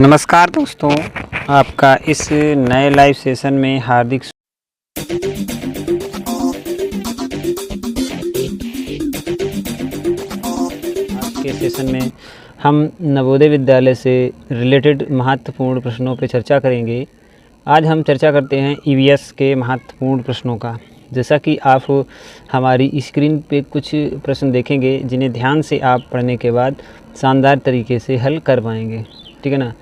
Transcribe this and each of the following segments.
नमस्कार दोस्तों, आपका इस नए लाइव सेशन में हार्दिक आज के सेशन में हम नवोदय विद्यालय से रिलेटेड महत्वपूर्ण प्रश्नों पर चर्चा करेंगे। आज हम चर्चा करते हैं ईवीएस के महत्वपूर्ण प्रश्नों का। जैसा कि आप हमारी स्क्रीन पे कुछ प्रश्न देखेंगे जिन्हें ध्यान से आप पढ़ने के बाद शानदार तरीके से हल कर पाएंगे, ठीक है ना।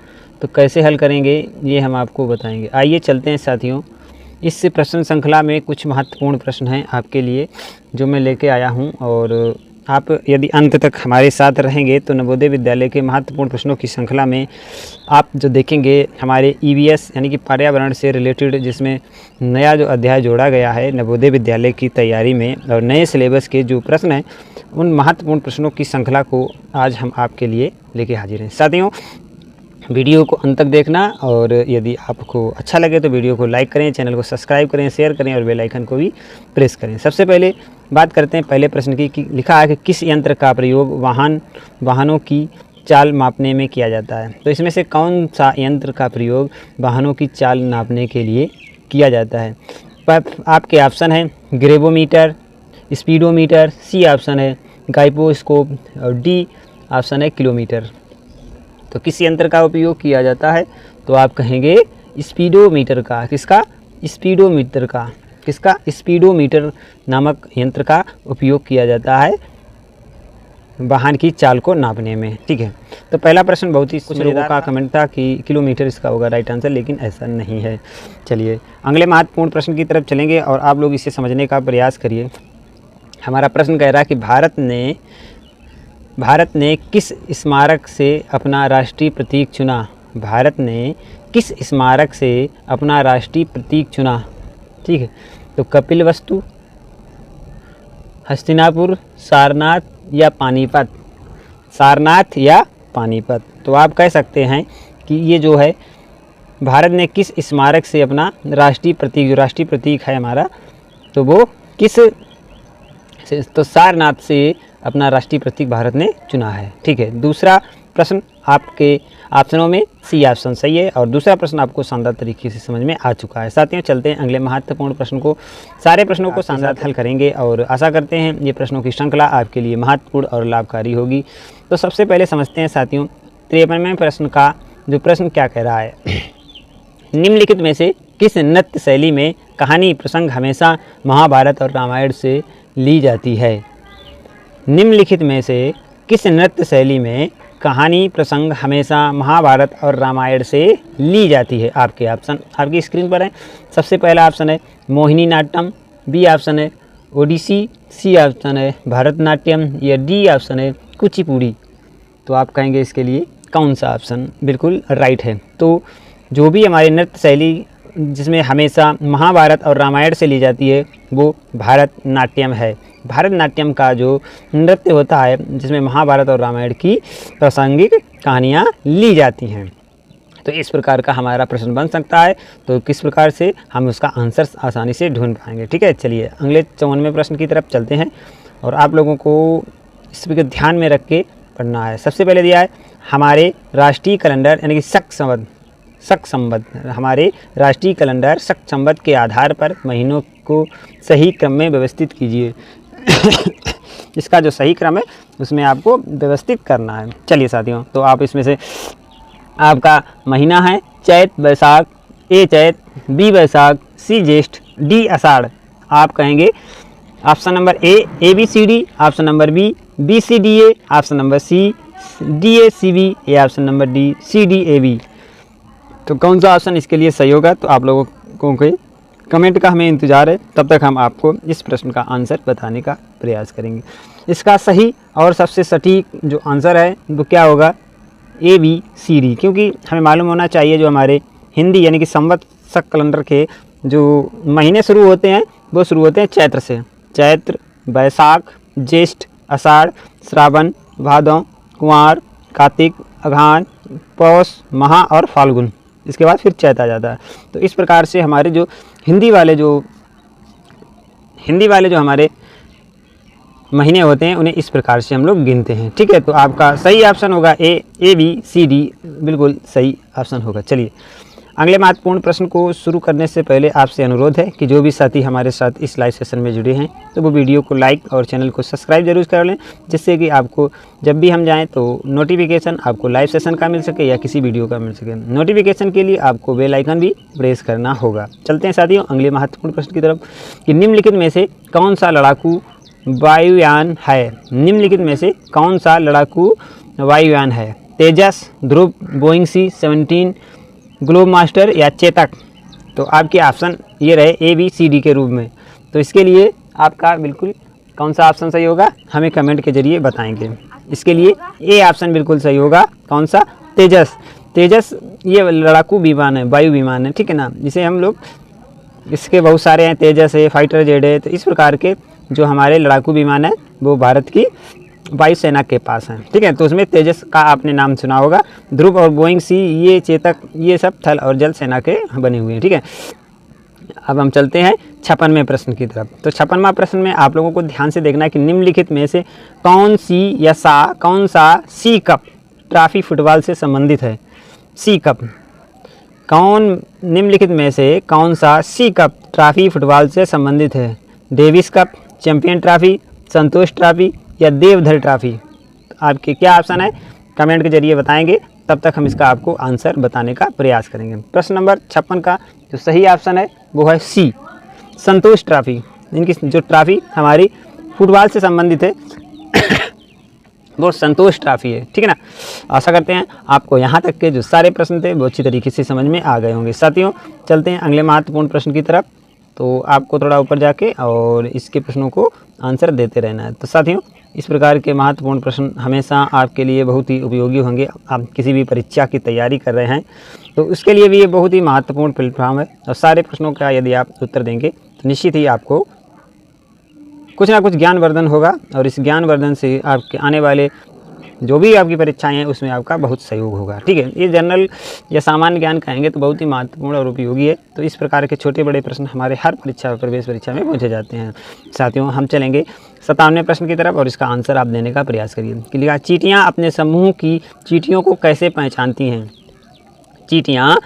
तो कैसे हल करेंगे ये हम आपको बताएंगे। आइए चलते हैं साथियों, इस प्रश्न श्रृंखला में कुछ महत्वपूर्ण प्रश्न हैं आपके लिए जो मैं लेके आया हूं, और आप यदि अंत तक हमारे साथ रहेंगे तो नवोदय विद्यालय के महत्वपूर्ण प्रश्नों की श्रृंखला में आप जो देखेंगे हमारे ईवीएस यानी कि पर्यावरण से रिलेटेड, जिसमें नया जो अध्याय जोड़ा गया है नवोदय विद्यालय की तैयारी में और नए सिलेबस के जो प्रश्न हैं उन महत्वपूर्ण प्रश्नों की श्रृंखला को आज हम आपके लिए लेके हाजिर हैं। साथियों, वीडियो को अंत तक देखना, और यदि आपको अच्छा लगे तो वीडियो को लाइक करें, चैनल को सब्सक्राइब करें, शेयर करें और बेल आइकन को भी प्रेस करें। सबसे पहले बात करते हैं पहले प्रश्न की कि लिखा है कि किस यंत्र का प्रयोग वाहनों की चाल मापने में किया जाता है। तो इसमें से कौन सा यंत्र का प्रयोग वाहनों की चाल नापने के लिए किया जाता है। आपके ऑप्शन है ग्रेवोमीटर, स्पीडोमीटर, सी ऑप्शन है गाइपोस्कोप और डी ऑप्शन है किलोमीटर। तो किस यंत्र का उपयोग किया जाता है तो आप कहेंगे स्पीडोमीटर का। किसका? स्पीडोमीटर का। किसका? स्पीडोमीटर नामक यंत्र का उपयोग किया जाता है वाहन की चाल को नापने में, ठीक है। तो पहला प्रश्न बहुत ही कुछ लोगों का कमेंट था कि किलोमीटर इसका होगा राइट आंसर, लेकिन ऐसा नहीं है। चलिए अगले महत्वपूर्ण प्रश्न की तरफ चलेंगे और आप लोग इसे समझने का प्रयास करिए। हमारा प्रश्न कह रहा है कि भारत ने किस स्मारक से अपना राष्ट्रीय प्रतीक चुना। भारत ने किस स्मारक से अपना राष्ट्रीय प्रतीक चुना, ठीक है। तो कपिलवस्तु, हस्तिनापुर, सारनाथ या पानीपत। सारनाथ या पानीपत। तो आप कह सकते हैं कि ये जो है भारत ने किस स्मारक से अपना राष्ट्रीय प्रतीक, जो राष्ट्रीय प्रतीक है हमारा, तो वो किस से, तो सारनाथ से अपना राष्ट्रीय प्रतीक भारत ने चुना है, ठीक है। दूसरा प्रश्न आपके ऑप्शनों में सी ऑप्शन सही है, और दूसरा प्रश्न आपको शानदार तरीके से समझ में आ चुका है। साथियों चलते हैं अगले महत्वपूर्ण प्रश्न को। सारे प्रश्नों को शानदार हल करेंगे और आशा करते हैं ये प्रश्नों की श्रृंखला आपके लिए महत्वपूर्ण और लाभकारी होगी। तो सबसे पहले समझते हैं साथियों 53वें प्रश्न का जो प्रश्न क्या कह रहा है। निम्नलिखित में से किस नृत्य शैली में कहानी प्रसंग हमेशा महाभारत और रामायण से ली जाती है। निम्नलिखित में से किस नृत्य शैली में कहानी प्रसंग हमेशा महाभारत और रामायण से ली जाती है। आपके ऑप्शन आपकी स्क्रीन पर है। सबसे पहला ऑप्शन है मोहिनी नाट्यम, बी ऑप्शन है ओडिसी, सी ऑप्शन है भरतनाट्यम या डी ऑप्शन है कुचिपुड़ी। तो आप कहेंगे इसके लिए कौन सा ऑप्शन बिल्कुल राइट है। तो जो भी हमारी नृत्य शैली जिसमें हमेशा महाभारत और रामायण से ली जाती है वो भरतनाट्यम है। भरतनाट्यम का जो नृत्य होता है जिसमें महाभारत और रामायण की प्रासंगिक कहानियाँ ली जाती हैं। तो इस प्रकार का हमारा प्रश्न बन सकता है। तो किस प्रकार से हम उसका आंसर आसानी से ढूंढ पाएंगे, ठीक है। चलिए अगले 54वें प्रश्न की तरफ चलते हैं और आप लोगों को इसको ध्यान में रख के पढ़ना है। सबसे पहले दिया है हमारे राष्ट्रीय कैलेंडर यानी कि शक संवत, हमारे राष्ट्रीय कैलेंडर शक संवत के आधार पर महीनों को सही क्रम में व्यवस्थित कीजिए। इसका जो सही क्रम है उसमें आपको व्यवस्थित करना है। चलिए साथियों, तो आप इसमें से आपका महीना है चैत बैसाख, ए चैत, बी बैसाख, सी ज्येष्ठ, डी आषाढ़। आप कहेंगे option number A B C D, option number B C D A, option number C D A C B या option number D C D A B. तो कौन सा ऑप्शन इसके लिए सही होगा तो आप लोगों को कमेंट का हमें इंतज़ार है। तब तक हम आपको इस प्रश्न का आंसर बताने का प्रयास करेंगे। इसका सही और सबसे सटीक जो आंसर है वो क्या होगा, ए बी सी डी, क्योंकि हमें मालूम होना चाहिए जो हमारे हिंदी यानी कि संवत्सर कैलेंडर के जो महीने शुरू होते हैं वो शुरू होते हैं चैत्र से। चैत्र, बैसाख, ज्येष्ठ, आषाढ़, श्रावण, भादौ, कुंवार, कार्तिक, अघान, पौष, महा और फाल्गुन। इसके बाद फिर चैत आ जाता है। तो इस प्रकार से हमारे जो हिंदी वाले जो हमारे महीने होते हैं उन्हें इस प्रकार से हम लोग गिनते हैं। ठीक है, तो आपका सही ऑप्शन होगा ए बी सी डी बिल्कुल सही ऑप्शन होगा। चलिए अगले महत्वपूर्ण प्रश्न को शुरू करने से पहले आपसे अनुरोध है कि जो भी साथी हमारे साथ इस लाइव सेशन में जुड़े हैं तो वो वीडियो को लाइक और चैनल को सब्सक्राइब जरूर कर लें, जिससे कि आपको जब भी हम जाएं तो नोटिफिकेशन आपको लाइव सेशन का मिल सके या किसी वीडियो का मिल सके। नोटिफिकेशन के लिए आपको बेल आइकन भी प्रेस करना होगा। चलते हैं साथियों अगले महत्वपूर्ण प्रश्न की तरफ कि निम्नलिखित में से कौन सा लड़ाकू वायुयान है। निम्नलिखित में से कौन सा लड़ाकू वायुयान है? तेजस, ध्रुव, बोइंग C-17, ग्लोब मास्टर या चेतक। तो आपके ऑप्शन ये रहे ए बी सी डी के रूप में। तो इसके लिए आपका बिल्कुल कौन सा ऑप्शन सही होगा हमें कमेंट के जरिए बताएंगे। इसके लिए ए ऑप्शन बिल्कुल सही होगा। कौन सा? तेजस। तेजस ये लड़ाकू विमान है, वायु विमान है, ठीक है ना। जिसे हम लोग इसके बहुत सारे हैं, तेजस है, फाइटर जेट है। तो इस प्रकार के जो हमारे लड़ाकू विमान है वो भारत की वायुसेना के पास हैं। ठीक है, तो उसमें तेजस का आपने नाम सुना होगा। ध्रुव और बोइंग C, ये चेतक, ये सब थल और जल सेना के बने हुए हैं। ठीक है, अब हम चलते हैं 56वें प्रश्न की तरफ। तो 56वां प्रश्न में आप लोगों को ध्यान से देखना है कि निम्नलिखित में से कौन सा सी कप ट्रॉफी फुटबॉल से संबंधित है। सी कप निम्नलिखित में से कौन सा सी कप ट्रॉफी फुटबॉल से संबंधित है? डेविस कप, चैंपियन ट्रॉफी, संतोष ट्रॉफी या देवधर ट्रॉफी। आपके क्या ऑप्शन है कमेंट के जरिए बताएंगे, तब तक हम इसका आपको आंसर बताने का प्रयास करेंगे। प्रश्न नंबर 56 का जो सही ऑप्शन है वो है सी, संतोष ट्रॉफी। इनकी जो ट्रॉफी हमारी फुटबॉल से संबंधित है वो संतोष ट्रॉफी है। ठीक है ना। आशा करते हैं आपको यहाँ तक के जो सारे प्रश्न थे वो अच्छी तरीके से समझ में आ गए होंगे। साथियों चलते हैं अगले महत्वपूर्ण प्रश्न की तरफ। तो आपको थोड़ा ऊपर जाके और इसके प्रश्नों को आंसर देते रहना है। तो साथियों इस प्रकार के महत्वपूर्ण प्रश्न हमेशा आपके लिए बहुत ही उपयोगी होंगे। आप किसी भी परीक्षा की तैयारी कर रहे हैं तो उसके लिए भी ये बहुत ही महत्वपूर्ण प्लेटफॉर्म है। और सारे प्रश्नों का यदि आप उत्तर देंगे तो निश्चित ही आपको कुछ ना कुछ ज्ञानवर्धन होगा और इस ज्ञानवर्धन से आपके आने वाले जो भी आपकी परीक्षाएं हैं उसमें आपका बहुत सहयोग होगा। ठीक है, ये जनरल या सामान्य ज्ञान कहेंगे तो बहुत ही महत्वपूर्ण और उपयोगी है। तो इस प्रकार के छोटे बड़े प्रश्न हमारे हर परीक्षा प्रवेश परीक्षा में पूछे जाते हैं। साथियों हम चलेंगे 57वें प्रश्न की तरफ और इसका आंसर आप देने का प्रयास करिए। कि लिखा चींटियाँ अपने समूह की चींटियों को कैसे पहचानती हैं? चींटियाँ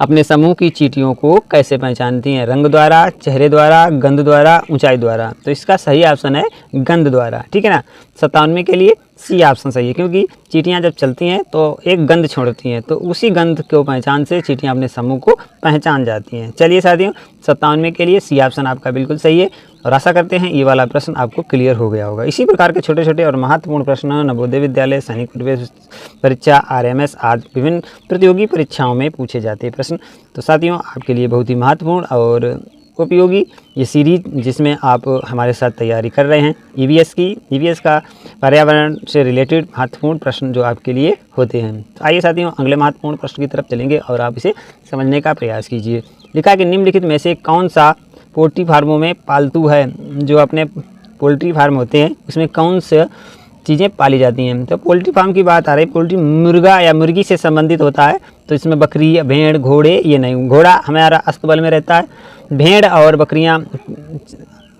अपने समूह की चींटियों को कैसे पहचानती हैं? रंग द्वारा, चेहरे द्वारा, गंध द्वारा, ऊंचाई द्वारा। तो इसका सही ऑप्शन है गंध द्वारा। ठीक है ना। 57वें के लिए सी ऑप्शन सही है, क्योंकि चींटियाँ जब चलती हैं तो एक गंध छोड़ती हैं, तो उसी गंध को पहचान से चींटियाँ अपने समूह को पहचान जाती हैं। चलिए साथियों 57वें के लिए सी ऑप्शन आपका बिल्कुल सही है और आशा करते हैं ये वाला प्रश्न आपको क्लियर हो गया होगा। इसी प्रकार के छोटे छोटे और महत्वपूर्ण प्रश्न नवोदय विद्यालय, सैनिक प्रवेश परीक्षा, RMS आदि विभिन्न प्रतियोगी परीक्षाओं में पूछे जाते हैं प्रश्न। तो साथियों आपके लिए बहुत ही महत्वपूर्ण और उपयोगी ये सीरीज जिसमें आप हमारे साथ तैयारी कर रहे हैं EVS का पर्यावरण से रिलेटेड महत्वपूर्ण प्रश्न जो आपके लिए होते हैं। तो आइए साथियों अगले महत्वपूर्ण प्रश्न की तरफ चलेंगे और आप इसे समझने का प्रयास कीजिए। लिखा है कि निम्नलिखित में से कौन सा पोल्ट्री फार्मों में पालतू है? जो अपने पोल्ट्री फार्म होते हैं उसमें कौन सा चीज़ें पाली जाती हैं? तो पोल्ट्री फार्म की बात आ रही, पोल्ट्री मुर्गा या मुर्गी से संबंधित होता है। तो इसमें बकरी, भेड़, घोड़े ये नहीं। घोड़ा हमारा अस्तबल में रहता है, भेड़ और बकरियां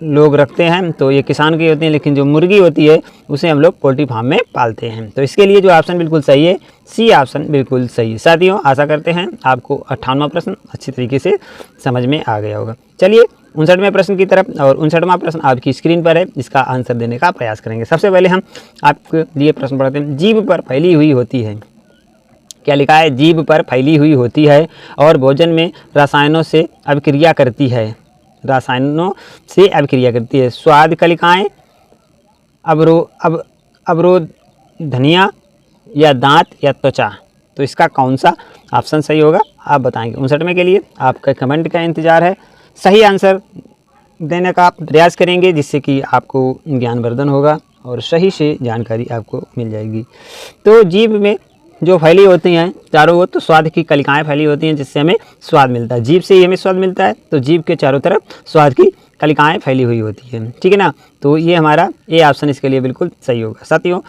लोग रखते हैं तो ये किसान की होती हैं, लेकिन जो मुर्गी होती है उसे हम लोग पोल्ट्री फार्म में पालते हैं। तो इसके लिए जो ऑप्शन बिल्कुल सही है सी ऑप्शन बिल्कुल सही है। साथियों आशा करते हैं आपको 58वां प्रश्न अच्छी तरीके से समझ में आ गया होगा। चलिए 59वें प्रश्न की तरफ, और 59वां प्रश्न आपकी स्क्रीन पर है, इसका आंसर देने का प्रयास करेंगे। सबसे पहले हम आपके लिए प्रश्न पढ़ते हैं। जीभ पर फैली हुई होती है। क्या लिखा है? जीभ पर फैली हुई होती है और भोजन में रसायनों से अभिक्रिया करती है। रसायनों से अभिक्रिया करती है। स्वाद कलिकाएँ, अवरोध धनिया या दांत या त्वचा। तो इसका कौन सा ऑप्शन सही होगा आप बताएंगे। 59वें के लिए आपका कमेंट का इंतज़ार है। सही आंसर देने का प्रयास करेंगे जिससे कि आपको ज्ञानवर्धन होगा और सही से जानकारी आपको मिल जाएगी। तो जीभ में जो फैली होती हैं चारों ओर, तो स्वाद की कलिकाएँ फैली होती हैं जिससे हमें स्वाद मिलता है। जीभ से ही हमें स्वाद मिलता है, तो जीभ के चारों तरफ स्वाद की कलिकाएँ फैली हुई होती हैं। ठीक है ना। तो ये हमारा ए ऑप्शन इसके लिए बिल्कुल सही होगा। साथियों